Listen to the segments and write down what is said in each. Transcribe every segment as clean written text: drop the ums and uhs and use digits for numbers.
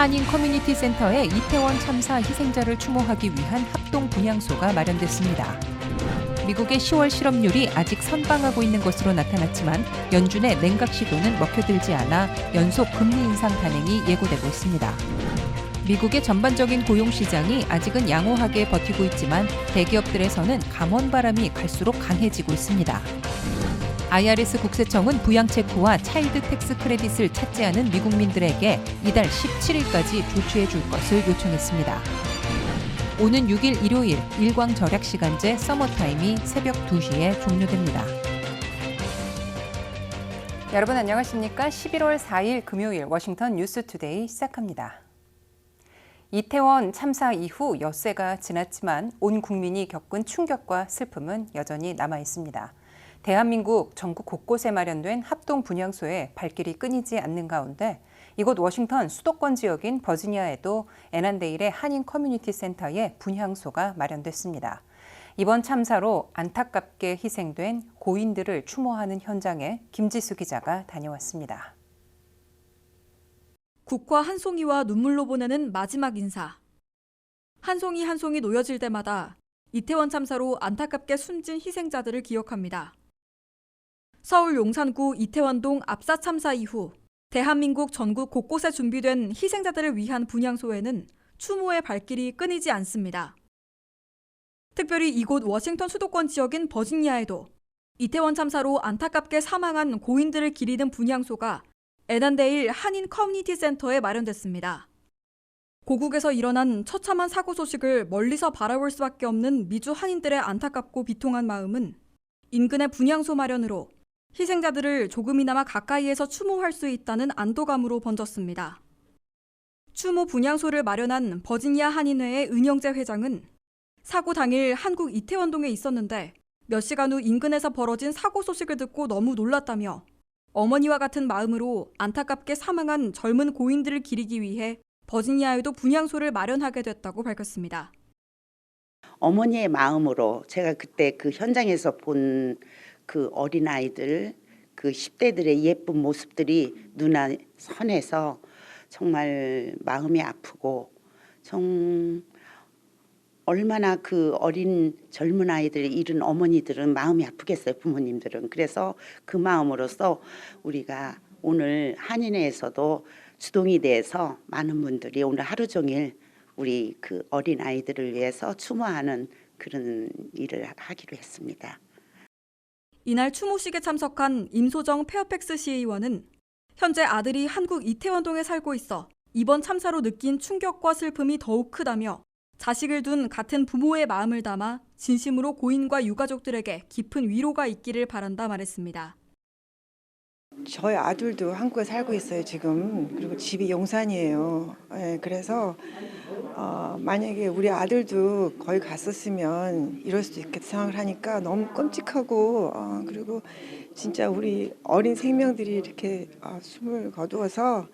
한인 커뮤니티 센터에 이태원 참사 희생자를 추모하기 위한 합동 분향소가 마련됐습니다. 미국의 10월 실업률이 아직 선방하고 있는 것으로 나타났지만 연준의 냉각 시도는 먹혀들지 않아 연속 금리 인상 단행이 예고되고 있습니다. 미국의 전반적인 고용시장이 아직은 양호하게 버티고 있지만 대기업들에서는 감원바람이 갈수록 강해지고 있습니다. IRS 국세청은 부양체크와 차일드 텍스 크레딧을 찾지 않은 미국민들에게 이달 17일까지 조치해 줄 것을 요청했습니다. 오는 6일 일요일 일광절약시간제 서머타임이 새벽 2시에 종료됩니다. 여러분 안녕하십니까? 11월 4일 금요일 워싱턴 뉴스투데이 시작합니다. 이태원 참사 이후 엿새가 지났지만 온 국민이 겪은 충격과 슬픔은 여전히 남아 있습니다. 대한민국 전국 곳곳에 마련된 합동 분향소에 발길이 끊이지 않는 가운데 이곳 워싱턴 수도권 지역인 버지니아에도 애난데일의 한인 커뮤니티 센터에 분향소가 마련됐습니다. 이번 참사로 안타깝게 희생된 고인들을 추모하는 현장에 김지수 기자가 다녀왔습니다. 국화 한 송이와 눈물로 보내는 마지막 인사. 한 송이 한 송이 놓여질 때마다 이태원 참사로 안타깝게 숨진 희생자들을 기억합니다. 서울 용산구 이태원동 압사 참사 이후 대한민국 전국 곳곳에 준비된 희생자들을 위한 분향소에는 추모의 발길이 끊이지 않습니다. 특별히 이곳 워싱턴 수도권 지역인 버지니아에도 이태원 참사로 안타깝게 사망한 고인들을 기리는 분향소가 애난데일 한인 커뮤니티 센터에 마련됐습니다. 고국에서 일어난 처참한 사고 소식을 멀리서 바라볼 수밖에 없는 미주 한인들의 안타깝고 비통한 마음은 인근의 분향소 마련으로 희생자들을 조금이나마 가까이에서 추모할 수 있다는 안도감으로 번졌습니다. 추모 분향소를 마련한 버지니아 한인회의 은영재 회장은 사고 당일 한국 이태원동에 있었는데 몇 시간 후 인근에서 벌어진 사고 소식을 듣고 너무 놀랐다며 어머니와 같은 마음으로 안타깝게 사망한 젊은 고인들을 기리기 위해 버지니아에도 분향소를 마련하게 됐다고 밝혔습니다. 어머니의 마음으로 제가 그때 그 현장에서 본 그 어린아이들, 그 10대들의 예쁜 모습들이 눈에 선해서 정말 마음이 아프고 얼마나 그 어린 젊은 아이들을 잃은 어머니들은 마음이 아프겠어요, 부모님들은. 그래서 그 마음으로서 우리가 오늘 한인회에서도 주동이 돼서 많은 분들이 오늘 하루 종일 우리 그 어린 아이들을 위해서 추모하는 그런 일을 하기로 했습니다. 이날 추모식에 참석한 임소정 페어팩스 시의원은 현재 아들이 한국 이태원동에 살고 있어 이번 참사로 느낀 충격과 슬픔이 더욱 크다며 자식을 둔 같은 부모의 마음을 담아 진심으로 고인과 유가족들에게 깊은 위로가 있기를 바란다 말했습니다. 저희 아들도 한국에 살고 있어요, 지금. 그리고 집이 용산이에요. 그래서 만약에 우리 아들도 거기 갔었으면 이럴 수도 있겠다 생각을 하니까 너무 끔찍하고 그리고 진짜 우리 어린 생명들이 이렇게 숨을 거두어서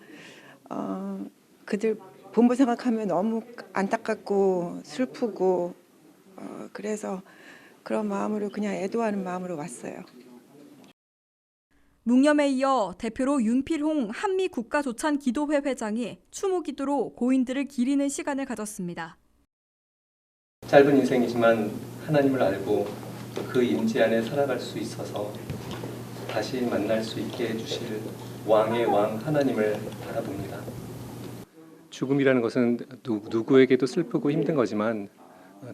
그들 부모 생각하면 너무 안타깝고 슬프고 그래서 그런 마음으로 그냥 애도하는 마음으로 왔어요. 묵념에 이어 대표로 윤필홍 한미국가조찬기도회 회장이 추모기도로 고인들을 기리는 시간을 가졌습니다. 짧은 인생이지만 하나님을 알고 그 임재 안에 살아갈 수 있어서 다시 만날 수 있게 해주실 왕의 왕 하나님을 바라봅니다. 죽음이라는 것은 누구에게도 슬프고 힘든 거지만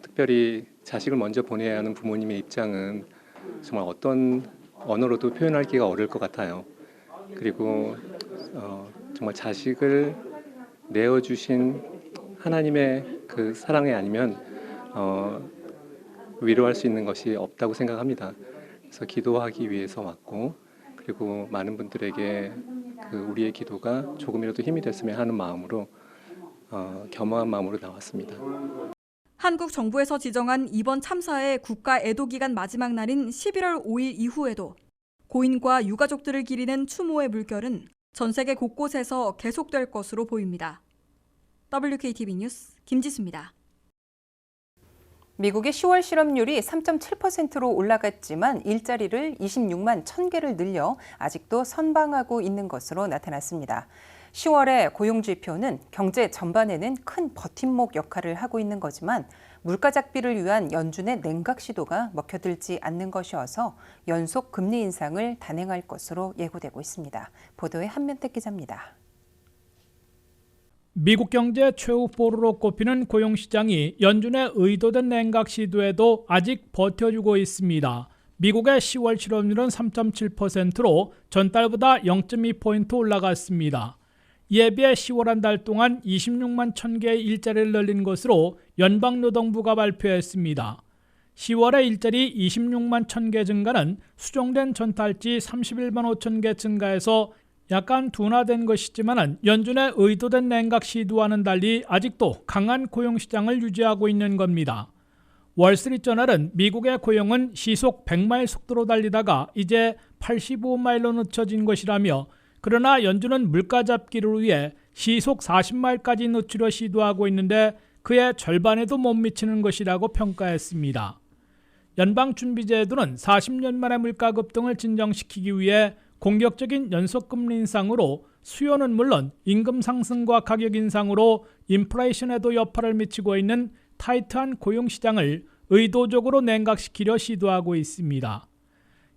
특별히 자식을 먼저 보내야 하는 부모님의 입장은 정말 어떤 언어로도 표현하기가 어려울 것 같아요. 그리고 정말 자식을 내어주신 하나님의 그 사랑이 아니면 위로할 수 있는 것이 없다고 생각합니다. 그래서 기도하기 위해서 왔고 그리고 많은 분들에게 그 우리의 기도가 조금이라도 힘이 됐으면 하는 마음으로 겸허한 마음으로 나왔습니다. 한국 정부에서 지정한 이번 참사의 국가 애도 기간 마지막 날인 11월 5일 이후에도 고인과 유가족들을 기리는 추모의 물결은 전 세계 곳곳에서 계속될 것으로 보입니다. WKTV 뉴스 김지수입니다. 미국의 10월 실업률이 3.7%로 올라갔지만 일자리를 26만 1,000개를 늘려 아직도 선방하고 있는 것으로 나타났습니다. 10월의 고용지표는 경제 전반에는 큰 버팀목 역할을 하고 있는 거지만 물가 잡기를 위한 연준의 냉각 시도가 먹혀들지 않는 것이어서 연속 금리 인상을 단행할 것으로 예고되고 있습니다. 보도에 한면택 기자입니다. 미국 경제 최후 보루로 꼽히는 고용시장이 연준의 의도된 냉각 시도에도 아직 버텨주고 있습니다. 미국의 10월 실업률은 3.7%로 전달보다 0.2포인트 올라갔습니다. 이에 비해 10월 한 달 동안 26만 1000개의 일자리를 늘린 것으로 연방노동부가 발표했습니다. 10월의 일자리 26만 1000개 증가는 수정된 전달치 31만 5000개 증가해서 약간 둔화된 것이지만 연준의 의도된 냉각 시도와는 달리 아직도 강한 고용시장을 유지하고 있는 겁니다. 월스트리트저널은 미국의 고용은 시속 100마일 속도로 달리다가 이제 85마일로 늦춰진 것이라며 그러나 연준은 물가 잡기를 위해 시속 40마일까지 늦추려 시도하고 있는데 그의 절반에도 못 미치는 것이라고 평가했습니다. 연방준비제도는 40년 만에 물가 급등을 진정시키기 위해 공격적인 연속금리 인상으로 수요는 물론 임금 상승과 가격 인상으로 인플레이션에도 여파를 미치고 있는 타이트한 고용시장을 의도적으로 냉각시키려 시도하고 있습니다.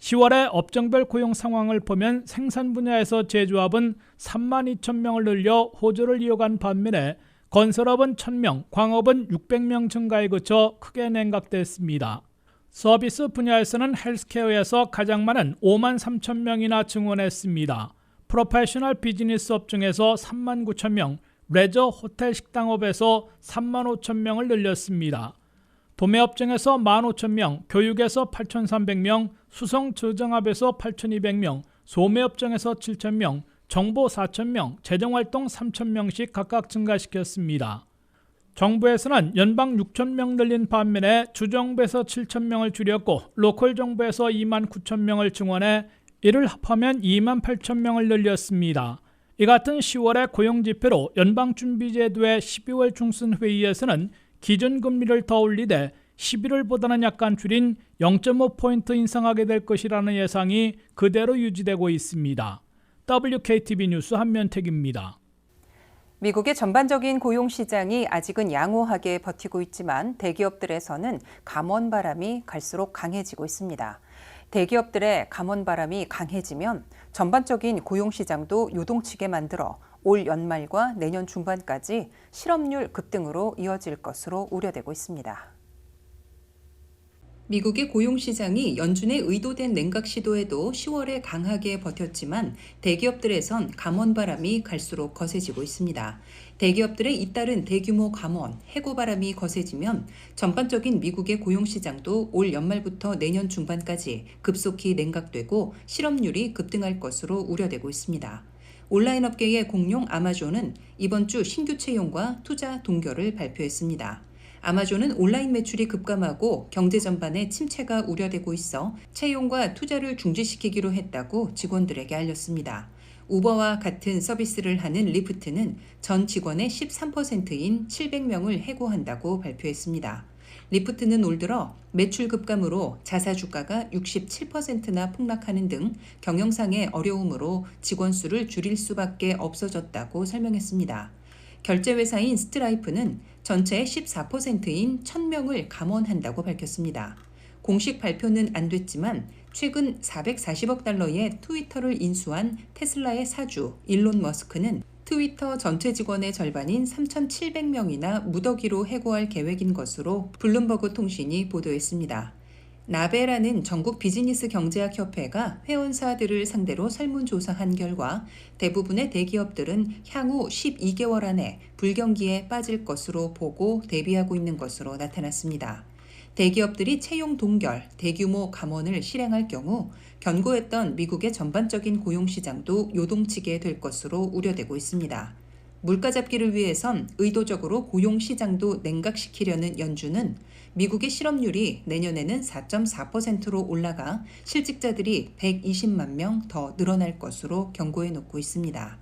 10월의 업종별 고용 상황을 보면 생산 분야에서 제조업은 3만 2천 명을 늘려 호조를 이어간 반면에 건설업은 1,000명, 광업은 600명 증가에 그쳐 크게 냉각됐습니다. 서비스 분야에서는 헬스케어에서 가장 많은 5만 3천 명이나 증원했습니다. 프로페셔널 비즈니스 업종에서 3만 9천 명, 레저 호텔 식당업에서 3만 5천 명을 늘렸습니다. 도매업종에서 1만 5천 명, 교육에서 8,300명, 수성 저장업에서 8,200명, 소매업종에서 7천 명, 정보 4천 명, 재정활동 3천 명씩 각각 증가시켰습니다. 정부에서는 연방 6천 명 늘린 반면에 주정부에서 7천 명을 줄였고 로컬 정부에서 2만 9천 명을 증원해 이를 합하면 2만 8천 명을 늘렸습니다. 이 같은 10월의 고용지표로 연방준비제도의 12월 중순 회의에서는 기준금리를 더 올리되 11월보다는 약간 줄인 0.5포인트 인상하게 될 것이라는 예상이 그대로 유지되고 있습니다. WKTV 뉴스 한면택입니다. 미국의 전반적인 고용시장이 아직은 양호하게 버티고 있지만 대기업들에서는 감원바람이 갈수록 강해지고 있습니다. 대기업들의 감원바람이 강해지면 전반적인 고용시장도 요동치게 만들어 올 연말과 내년 중반까지 실업률 급등으로 이어질 것으로 우려되고 있습니다. 미국의 고용시장이 연준의 의도된 냉각 시도에도 10월에 강하게 버텼지만 대기업들에선 감원바람이 갈수록 거세지고 있습니다. 대기업들의 잇따른 대규모 감원, 해고바람이 거세지면 전반적인 미국의 고용시장도 올 연말부터 내년 중반까지 급속히 냉각되고 실업률이 급등할 것으로 우려되고 있습니다. 온라인 업계의 공룡 아마존은 이번 주 신규 채용과 투자 동결을 발표했습니다. 아마존은 온라인 매출이 급감하고 경제 전반에 침체가 우려되고 있어 채용과 투자를 중지시키기로 했다고 직원들에게 알렸습니다. 우버와 같은 서비스를 하는 리프트는 전 직원의 13%인 700명을 해고한다고 발표했습니다. 리프트는 올 들어 매출 급감으로 자사 주가가 67%나 폭락하는 등 경영상의 어려움으로 직원 수를 줄일 수밖에 없어졌다고 설명했습니다. 결제회사인 스트라이프는 전체의 14%인 1,000명을 감원한다고 밝혔습니다. 공식 발표는 안 됐지만 최근 440억 달러의 트위터를 인수한 테슬라의 사주 일론 머스크는 트위터 전체 직원의 절반인 3,700명이나 무더기로 해고할 계획인 것으로 블룸버그 통신이 보도했습니다. 나베라는 전국 비즈니스 경제학 협회가 회원사들을 상대로 설문조사한 결과 대부분의 대기업들은 향후 12개월 안에 불경기에 빠질 것으로 보고 대비하고 있는 것으로 나타났습니다. 대기업들이 채용 동결, 대규모 감원을 실행할 경우 견고했던 미국의 전반적인 고용시장도 요동치게 될 것으로 우려되고 있습니다. 물가 잡기를 위해선 의도적으로 고용시장도 냉각시키려는 연준은 미국의 실업률이 내년에는 4.4%로 올라가 실직자들이 120만 명 더 늘어날 것으로 경고해 놓고 있습니다.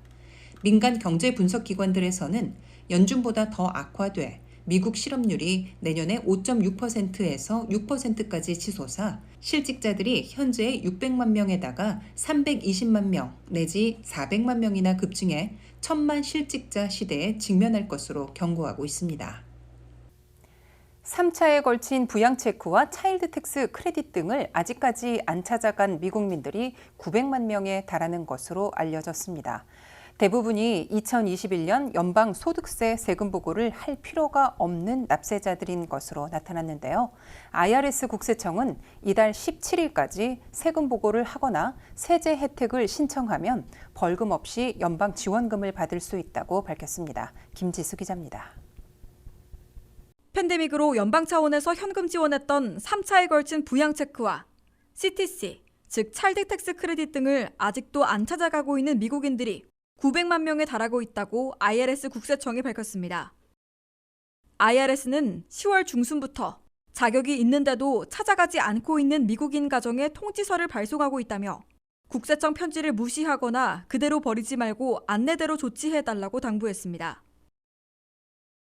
민간 경제 분석 기관들에서는 연준보다 더 악화돼 미국 실업률이 내년에 5.6%에서 6%까지 치솟아 실직자들이 현재의 600만 명에다가 320만 명 내지 400만 명이나 급증해 1000만 실직자 시대에 직면할 것으로 경고하고 있습니다. 3차에 걸친 부양체크와 차일드택스 크레딧 등을 아직까지 안 찾아간 미국민들이 900만 명에 달하는 것으로 알려졌습니다. 대부분이 2021년 연방 소득세 세금 보고를 할 필요가 없는 납세자들인 것으로 나타났는데요. IRS 국세청은 이달 17일까지 세금 보고를 하거나 세제 혜택을 신청하면 벌금 없이 연방 지원금을 받을 수 있다고 밝혔습니다. 김지수 기자입니다. 팬데믹으로 연방 차원에서 현금 지원했던 3차에 걸친 부양체크와 CTC, 즉 차일드 텍스 크레딧 등을 아직도 안 찾아가고 있는 미국인들이 900만 명에 달하고 있다고 IRS 국세청이 밝혔습니다. IRS는 10월 중순부터 자격이 있는데도 찾아가지 않고 있는 미국인 가정에 통지서를 발송하고 있다며 국세청 편지를 무시하거나 그대로 버리지 말고 안내대로 조치해달라고 당부했습니다.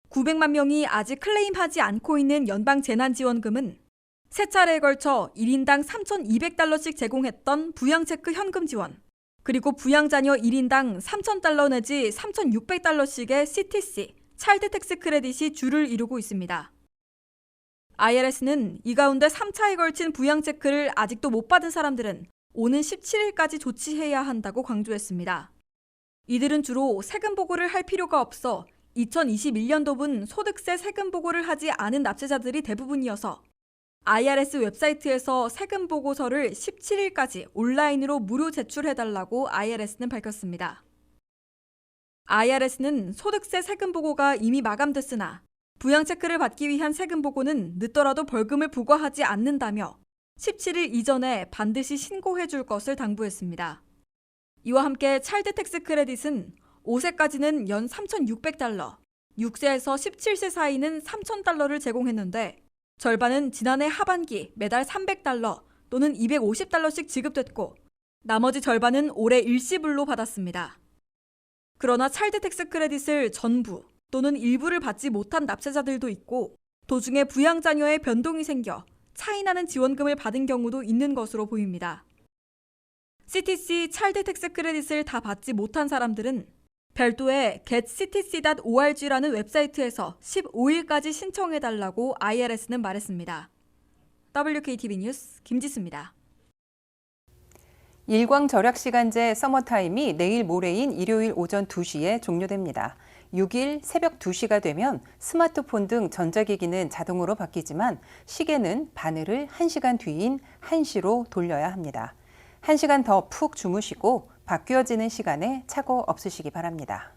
900만 명이 아직 클레임하지 않고 있는 연방 재난지원금은 세 차례에 걸쳐 1인당 3,200달러씩 제공했던 부양체크 현금 지원, 그리고 부양자녀 1인당 3,000달러 내지 3,600달러씩의 CTC, 차일드 텍스 크레딧이 주를 이루고 있습니다. IRS는 이 가운데 3차에 걸친 부양체크를 아직도 못 받은 사람들은 오는 17일까지 조치해야 한다고 강조했습니다. 이들은 주로 세금 보고를 할 필요가 없어 2021년도분 소득세 세금 보고를 하지 않은 납세자들이 대부분이어서 IRS 웹사이트에서 세금 보고서를 17일까지 온라인으로 무료 제출해달라고 IRS는 밝혔습니다. IRS는 소득세 세금 보고가 이미 마감됐으나 부양체크를 받기 위한 세금 보고는 늦더라도 벌금을 부과하지 않는다며 17일 이전에 반드시 신고해 줄 것을 당부했습니다. 이와 함께 차일드 텍스 크레딧은 5세까지는 연 3,600달러, 6세에서 17세 사이는 3,000달러를 제공했는데 절반은 지난해 하반기 매달 300달러 또는 250달러씩 지급됐고 나머지 절반은 올해 일시불로 받았습니다. 그러나 차일드 텍스 크레딧을 전부 또는 일부를 받지 못한 납세자들도 있고 도중에 부양자녀의 변동이 생겨 차이나는 지원금을 받은 경우도 있는 것으로 보입니다. CTC 차일드 텍스 크레딧을 다 받지 못한 사람들은 별도의 getctc.org라는 웹사이트에서 15일까지 신청해달라고 IRS는 말했습니다. WKTV 뉴스 김지수입니다. 일광절약시간제 서머타임이 내일 모레인 일요일 오전 2시에 종료됩니다. 6일 새벽 2시가 되면 스마트폰 등 전자기기는 자동으로 바뀌지만 시계는 바늘을 1시간 뒤인 1시로 돌려야 합니다. 1시간 더 푹 주무시고 바뀌어지는 시간에 착오 없으시기 바랍니다.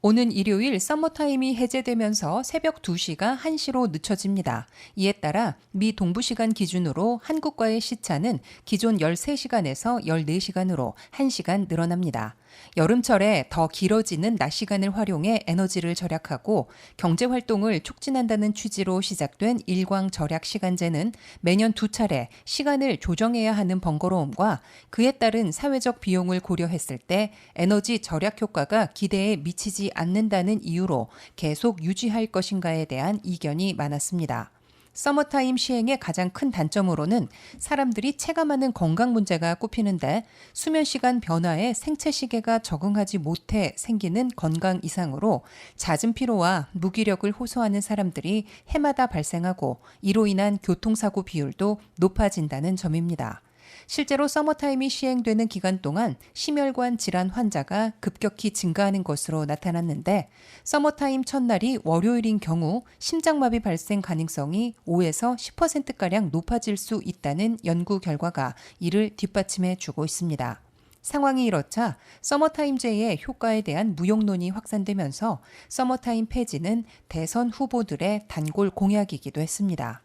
오는 일요일 서머타임이 해제되면서 새벽 2시가 1시로 늦춰집니다. 이에 따라 미 동부시간 기준으로 한국과의 시차는 기존 13시간에서 14시간으로 1시간 늘어납니다. 여름철에 더 길어지는 낮 시간을 활용해 에너지를 절약하고 경제활동을 촉진한다는 취지로 시작된 일광절약시간제는 매년 2차례 시간을 조정해야 하는 번거로움과 그에 따른 사회적 비용을 고려했을 때 에너지 절약 효과가 기대에 미치지 않는다는 이유로 계속 유지할 것인가에 대한 이견이 많았습니다. 서머타임 시행의 가장 큰 단점으로는 사람들이 체감하는 건강 문제가 꼽히는데 수면 시간 변화에 생체 시계가 적응하지 못해 생기는 건강 이상으로 잦은 피로와 무기력을 호소하는 사람들이 해마다 발생하고 이로 인한 교통사고 비율도 높아진다는 점입니다. 실제로 서머타임이 시행되는 기간 동안 심혈관 질환 환자가 급격히 증가하는 것으로 나타났는데 서머타임 첫날이 월요일인 경우 심장마비 발생 가능성이 5에서 10%가량 높아질 수 있다는 연구 결과가 이를 뒷받침해 주고 있습니다. 상황이 이렇자 서머타임제의 효과에 대한 무용론이 확산되면서 서머타임 폐지는 대선 후보들의 단골 공약이기도 했습니다.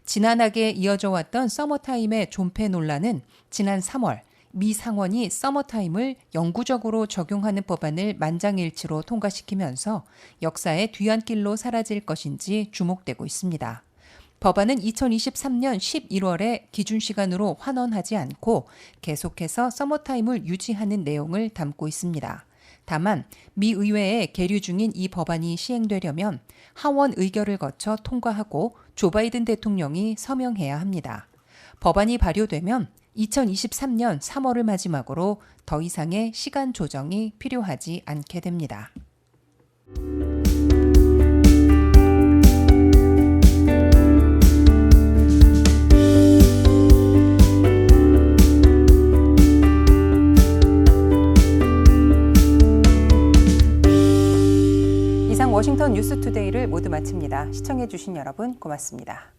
지난하게 이어져 왔던 서머타임의 존폐 논란은 지난 3월 미 상원이 서머타임을 영구적으로 적용하는 법안을 만장일치로 통과시키면서 역사의 뒤안길로 사라질 것인지 주목되고 있습니다. 법안은 2023년 11월에 기준시간으로 환원하지 않고 계속해서 서머타임을 유지하는 내용을 담고 있습니다. 다만 미 의회에 계류 중인 이 법안이 시행되려면 하원 의결을 거쳐 통과하고 조 바이든 대통령이 서명해야 합니다. 법안이 발효되면 2023년 3월을 마지막으로 더 이상의 시간 조정이 필요하지 않게 됩니다. 이상 워싱턴 뉴스투데이를 모두 마칩니다. 시청해주신 여러분 고맙습니다.